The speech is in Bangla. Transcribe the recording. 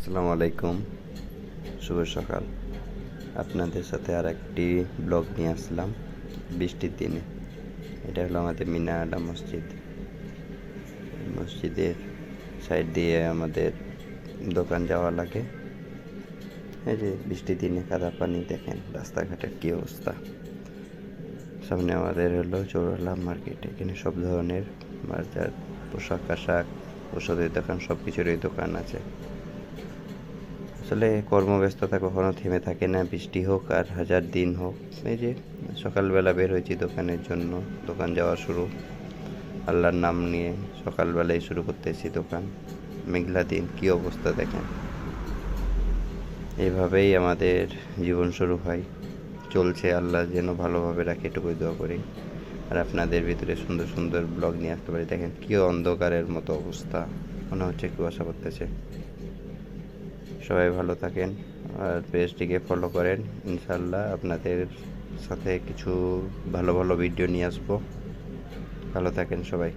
আসসালামু আলাইকুম, শুভ সকাল। আপনাদের সাথে আর একটি ব্লগ নিয়ে আসলাম বৃষ্টির দিনে। এটা হলো আমাদের মিনাডা মসজিদ। মসজিদের সাইড দিয়ে আমাদের দোকান যাওয়া লাগে। এই যে বৃষ্টির দিনে কাদা পানি, দেখেন রাস্তাঘাটের কী অবস্থা। সামনে আমাদের হলো চৌরালা মার্কেট। এখানে সব ধরনের বাজার, পোশাক আশাক, ওষুধের দোকান, সব কিছুরই দোকান আছে। আসলে কর্মব্যস্ততা কখনো থেমে থাকে না, বৃষ্টি হোক আর হাজার দিন হোক। এই যে সকালবেলা বের হয়েছি দোকানের জন্য, দোকান যাওয়া শুরু। আল্লাহর নাম নিয়ে সকালবেলায় শুরু করতেছি দোকান। মেঘলা দিন, কী অবস্থা দেখেন। এইভাবেই আমাদের জীবন শুরু হয়, চলছে। আল্লাহ যেন ভালোভাবে রাখে, এটুকুই দোয়া করি। আর আপনাদের ভিতরে সুন্দর সুন্দর ব্লগ নিয়ে আসতে পারি। দেখেন কী অন্ধকারের মতো অবস্থা, মনে হচ্ছে কুয়াশা পড়তেছে। সবাই ভালো থাকেন আর পেজটিকে ফলো করেন। ইনশাল্লাহ আপনাদের সাথে কিছু ভালো ভালো ভিডিও নিয়ে আসবো। ভালো থাকেন সবাই।